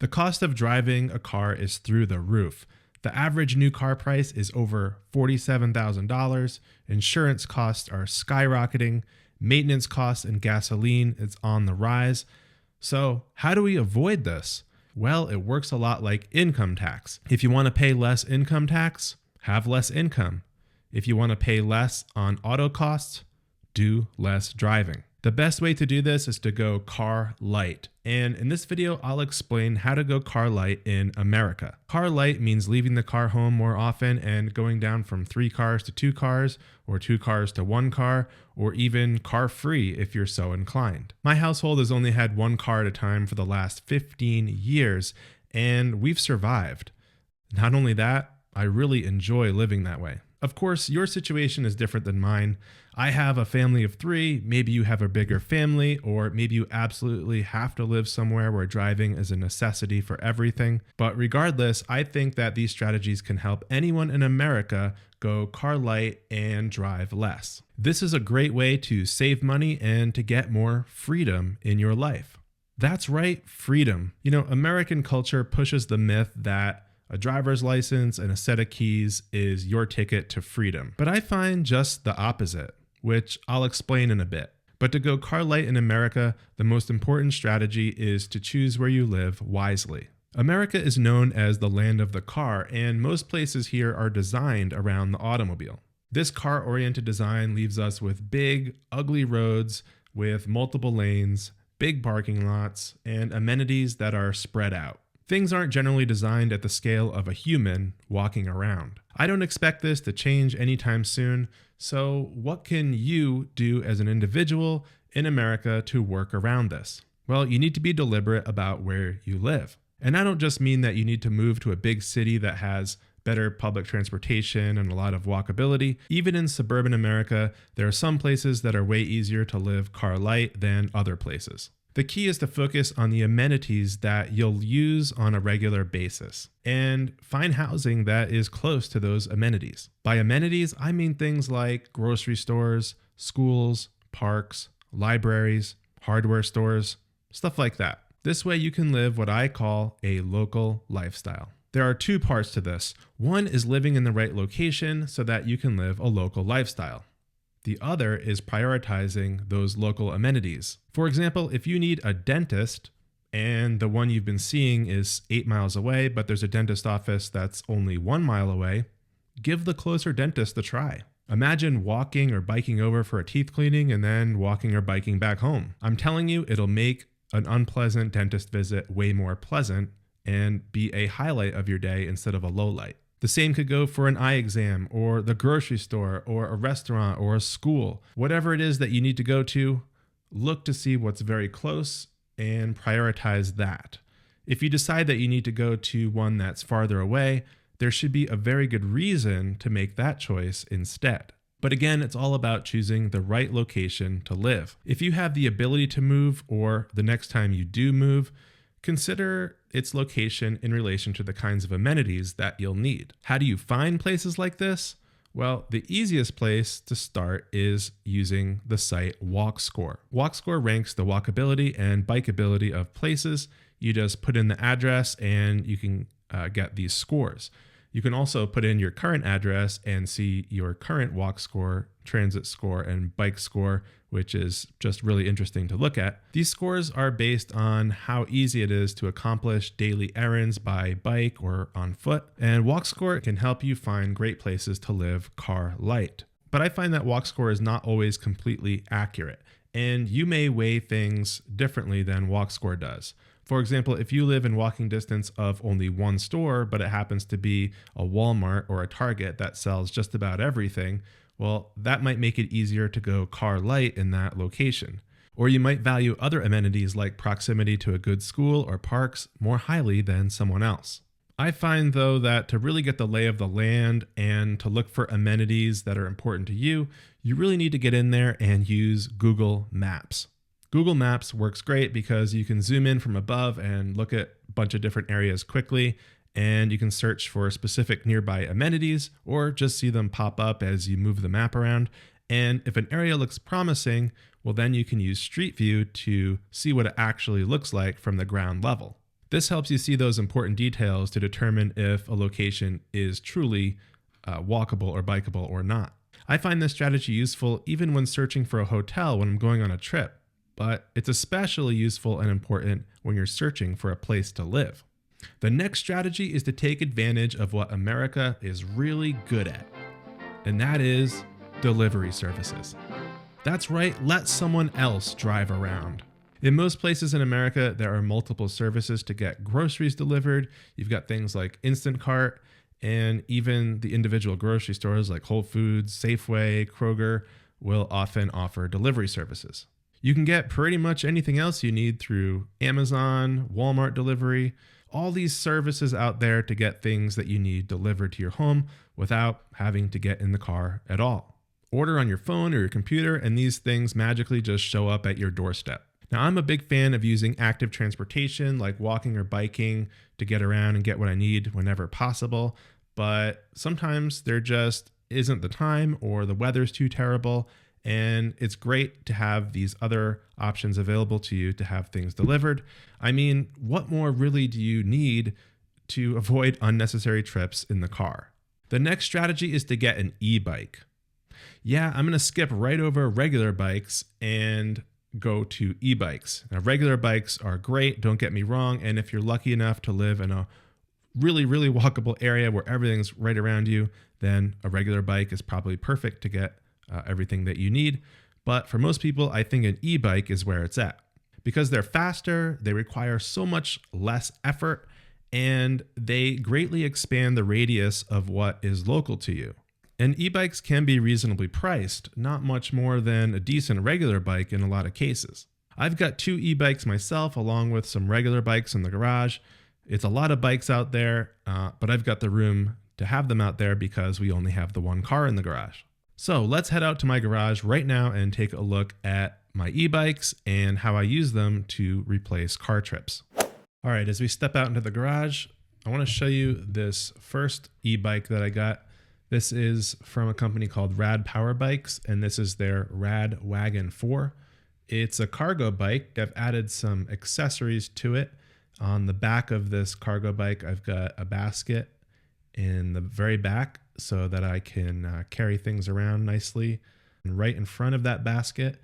The cost of driving a car is through the roof. The average new car price is over $47,000. Insurance costs are skyrocketing. Maintenance costs and gasoline is on the rise. So, how do we avoid this? Well, it works a lot like income tax. If you want to pay less income tax, have less income. If you want to pay less on auto costs, do less driving. The best way to do this is to go Car-Lite. And in this video, I'll explain how to go Car-Lite in America. Car-Lite means leaving the car home more often and going down from 3 cars to 2 cars, or 2 cars to 1 car, or even car-free if you're so inclined. My household has only had 1 car at a time for the last 15 years, and we've survived. Not only that, I really enjoy living that way. Of course, your situation is different than mine. I have a family of 3, maybe you have a bigger family, or maybe you absolutely have to live somewhere where driving is a necessity for everything. But regardless, I think that these strategies can help anyone in America go Car-Lite and drive less. This is a great way to save money and to get more freedom in your life. That's right, freedom. You know, American culture pushes the myth that a driver's license and a set of keys is your ticket to freedom. But I find just the opposite, which I'll explain in a bit. But to go Car-Lite in America, the most important strategy is to choose where you live wisely. America is known as the land of the car, and most places here are designed around the automobile. This car-oriented design leaves us with big, ugly roads with multiple lanes, big parking lots, and amenities that are spread out. Things aren't generally designed at the scale of a human walking around. I don't expect this to change anytime soon, so what can you do as an individual in America to work around this? Well, you need to be deliberate about where you live. And I don't just mean that you need to move to a big city that has better public transportation and a lot of walkability. Even in suburban America, there are some places that are way easier to live Car-Lite than other places. The key is to focus on the amenities that you'll use on a regular basis and find housing that is close to those amenities. By amenities, I mean things like grocery stores, schools, parks, libraries, hardware stores, stuff like that. This way you can live what I call a local lifestyle. There are 2 parts to this. One is living in the right location so that you can live a local lifestyle. The other is prioritizing those local amenities. For example, if you need a dentist and the one you've been seeing is 8 miles away, but there's a dentist office that's only 1 mile away, give the closer dentist a try. Imagine walking or biking over for a teeth cleaning and then walking or biking back home. I'm telling you, it'll make an unpleasant dentist visit way more pleasant and be a highlight of your day instead of a low light. The same could go for an eye exam or the grocery store or a restaurant or a school. Whatever it is that you need to go to, look to see what's very close and prioritize that. If you decide that you need to go to one that's farther away, there should be a very good reason to make that choice instead. But again, it's all about choosing the right location to live. If you have the ability to move, or the next time you do move, consider its location in relation to the kinds of amenities that you'll need. How do you find places like this? Well, the easiest place to start is using the site WalkScore. WalkScore ranks the walkability and bikeability of places. You just put in the address and you can get these scores. You can also put in your current address and see your current walk score, transit score, and bike score, which is just really interesting to look at. These scores are based on how easy it is to accomplish daily errands by bike or on foot, and walk score can help you find great places to live Car-Lite. But I find that walk score is not always completely accurate, and you may weigh things differently than walk score does. For example, if you live in walking distance of only one store, but it happens to be a Walmart or a Target that sells just about everything, well, that might make it easier to go Car-Lite in that location. Or you might value other amenities like proximity to a good school or parks more highly than someone else. I find, though, that to really get the lay of the land and to look for amenities that are important to you, you really need to get in there and use Google Maps. Google Maps works great because you can zoom in from above and look at a bunch of different areas quickly, and you can search for specific nearby amenities or just see them pop up as you move the map around. And if an area looks promising, well, then you can use Street View to see what it actually looks like from the ground level. This helps you see those important details to determine if a location is truly walkable or bikeable or not. I find this strategy useful even when searching for a hotel when I'm going on a trip, but it's especially useful and important when you're searching for a place to live. The next strategy is to take advantage of what America is really good at, and that is delivery services. That's right, let someone else drive around. In most places in America, there are multiple services to get groceries delivered. You've got things like Instant Cart, and even the individual grocery stores like Whole Foods, Safeway, Kroger will often offer delivery services. You can get pretty much anything else you need through Amazon, Walmart delivery, all these services out there to get things that you need delivered to your home without having to get in the car at all. Order on your phone or your computer, and these things magically just show up at your doorstep. Now, I'm a big fan of using active transportation like walking or biking to get around and get what I need whenever possible, but sometimes there just isn't the time or the weather's too terrible, and it's great to have these other options available to you to have things delivered. I mean, what more really do you need to avoid unnecessary trips in the car? The next strategy is to get an e-bike. Yeah, I'm going to skip right over regular bikes and go to e-bikes. Now, regular bikes are great, don't get me wrong, and if you're lucky enough to live in a really, really walkable area where everything's right around you, then a regular bike is probably perfect to get everything that you need. But for most people, I think an e-bike is where it's at. Because they're faster, they require so much less effort, and they greatly expand the radius of what is local to you. And e-bikes can be reasonably priced, not much more than a decent regular bike in a lot of cases. I've got 2 e-bikes myself, along with some regular bikes in the garage. It's a lot of bikes out there, but I've got the room to have them out there because we only have the one car in the garage. So let's head out to my garage right now and take a look at my e-bikes and how I use them to replace car trips. All right, as we step out into the garage, I want to show you this first e-bike that I got. This is from a company called Rad Power Bikes, and this is their Rad Wagon 4. It's a cargo bike. I've added some accessories to it. On the back of this cargo bike, I've got a basket in the very back so that I can carry things around nicely. And right in front of that basket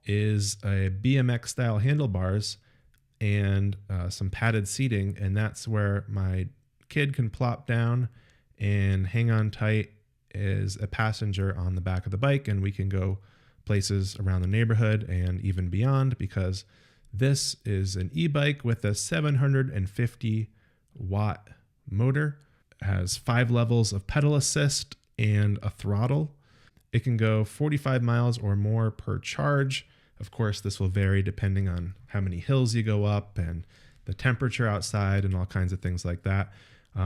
is a BMX style handlebars and some padded seating, and that's where my kid can plop down and hang on tight as a passenger on the back of the bike, and we can go places around the neighborhood and even beyond, because this is an e-bike with a 750 watt motor. It has 5 levels of pedal assist and a throttle. It can go 45 miles or more per charge. Of course, this will vary depending on how many hills you go up and the temperature outside and all kinds of things like that.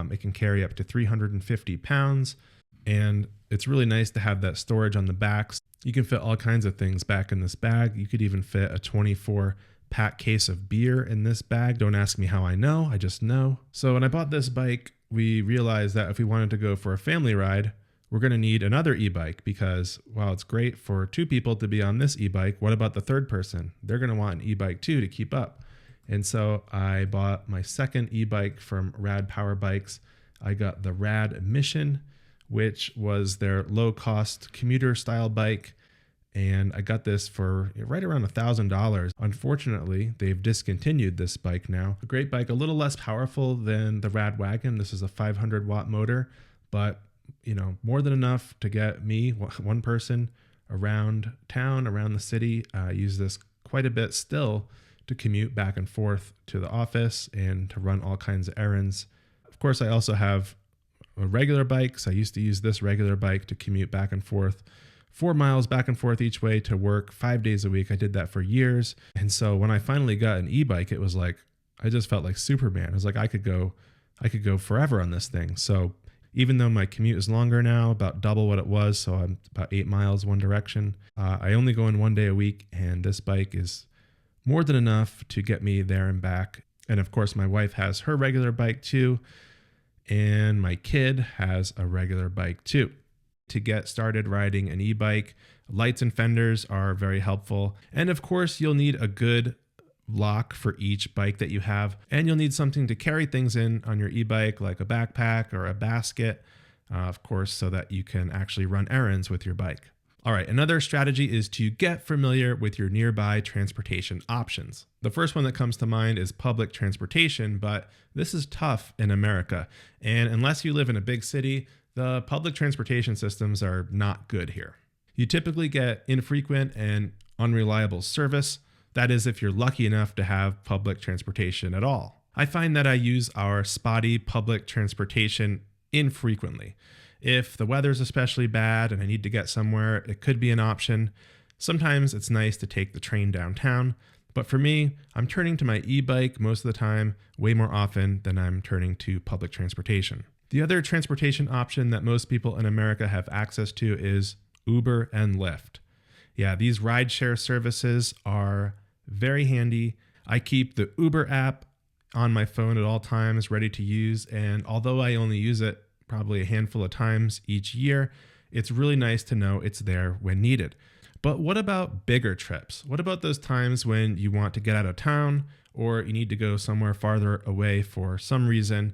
It can carry up to 350 pounds, and it's really nice to have that storage on the back. You can fit all kinds of things back in this bag. You could even fit a 24-pack case of beer in this bag. Don't ask me how I know, I just know. So when I bought this bike, we realized that if we wanted to go for a family ride, we're going to need another e-bike, because while it's great for 2 people to be on this e-bike, what about the third person? They're going to want an e-bike too to keep up. And so I bought my second e-bike from Rad Power Bikes. I got the Rad Mission, which was their low-cost commuter-style bike, and I got this for right around $1,000. Unfortunately, they've discontinued this bike now. A great bike, a little less powerful than the Rad Wagon. This is a 500-watt motor, but more than enough to get me, one person, around town, around the city. I use this quite a bit still to commute back and forth to the office and to run all kinds of errands. Of course, I also have regular bikes. I used to use this regular bike to commute back and forth 4 miles back and forth each way to work 5 days a week. I did that for years. And so when I finally got an e-bike, it was like, I just felt like Superman. I was like, I could go forever on this thing. So even though my commute is longer now, about double what it was, so I'm about 8 miles one direction, I only go in 1 day a week, and this bike is more than enough to get me there and back. And of course, my wife has her regular bike too, and my kid has a regular bike too. To get started riding an e-bike, lights and fenders are very helpful. And of course, you'll need a good lock for each bike that you have, and you'll need something to carry things in on your e-bike, like a backpack or a basket, of course, so that you can actually run errands with your bike. All right, another strategy is to get familiar with your nearby transportation options. The first one that comes to mind is public transportation, but this is tough in America. And unless you live in a big city, the public transportation systems are not good here. You typically get infrequent and unreliable service. That is, if you're lucky enough to have public transportation at all. I find that I use our spotty public transportation infrequently. If the weather's especially bad and I need to get somewhere, it could be an option. Sometimes it's nice to take the train downtown, but for me, I'm turning to my e-bike most of the time, way more often than I'm turning to public transportation. The other transportation option that most people in America have access to is Uber and Lyft. Yeah, these rideshare services are very handy. I keep the Uber app on my phone at all times, ready to use, and although I only use it probably a handful of times each year, it's really nice to know it's there when needed. But what about bigger trips? What about those times when you want to get out of town or you need to go somewhere farther away for some reason?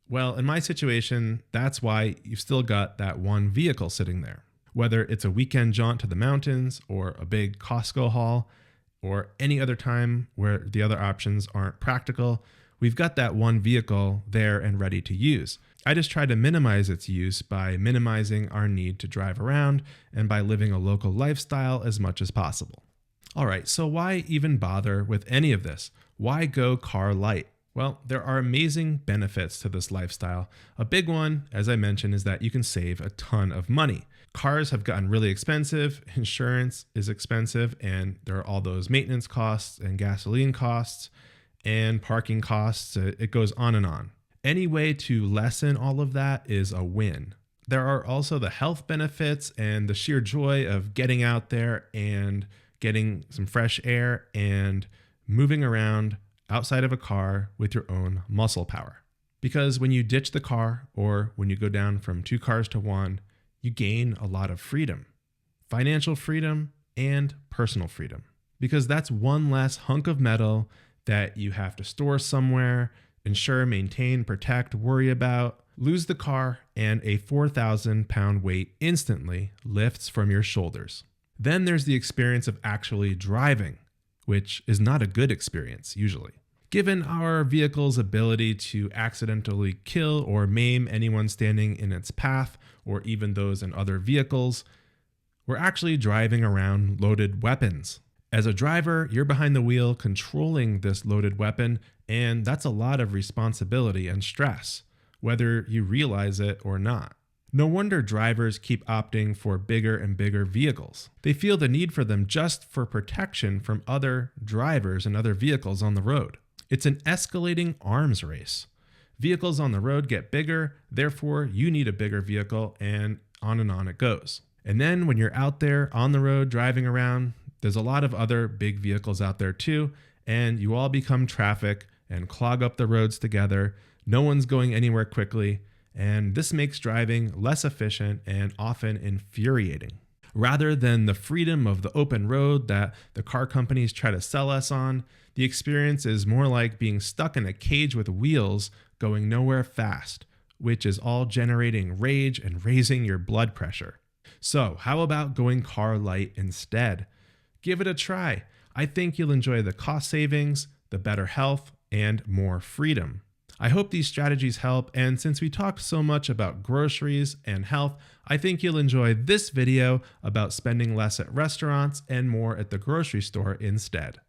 Well, in my situation, that's why you've still got that one vehicle sitting there. Whether it's a weekend jaunt to the mountains or a big Costco haul or any other time where the other options aren't practical, we've got that one vehicle there and ready to use. I just try to minimize its use by minimizing our need to drive around and by living a local lifestyle as much as possible. All right, so why even bother with any of this? Why go Car-Lite? Well, there are amazing benefits to this lifestyle. A big one, as I mentioned, is that you can save a ton of money. Cars have gotten really expensive, insurance is expensive, and there are all those maintenance costs and gasoline costs and parking costs. It goes on and on. Any way to lessen all of that is a win. There are also the health benefits and the sheer joy of getting out there and getting some fresh air and moving around outside of a car with your own muscle power. Because when you ditch the car or when you go down from 2 cars to 1, you gain a lot of freedom, financial freedom and personal freedom, because that's one less hunk of metal that you have to store somewhere, insure, maintain, protect, worry about. Lose the car and a 4,000-pound weight instantly lifts from your shoulders. Then there's the experience of actually driving, which is not a good experience usually. Given our vehicle's ability to accidentally kill or maim anyone standing in its path, or even those in other vehicles, we're actually driving around loaded weapons. As a driver, you're behind the wheel controlling this loaded weapon, and that's a lot of responsibility and stress, whether you realize it or not. No wonder drivers keep opting for bigger and bigger vehicles. They feel the need for them just for protection from other drivers and other vehicles on the road. It's an escalating arms race. Vehicles on the road get bigger, therefore you need a bigger vehicle, and on it goes. And then when you're out there on the road driving around, there's a lot of other big vehicles out there too, and you all become traffic and clog up the roads together. No one's going anywhere quickly, and this makes driving less efficient and often infuriating. Rather than the freedom of the open road that the car companies try to sell us on, the experience is more like being stuck in a cage with wheels going nowhere fast, which is all generating rage and raising your blood pressure. So how about going Car-Lite instead? Give it a try. I think you'll enjoy the cost savings, the better health, and more freedom. I hope these strategies help, and since we talked so much about groceries and health, I think you'll enjoy this video about spending less at restaurants and more at the grocery store instead.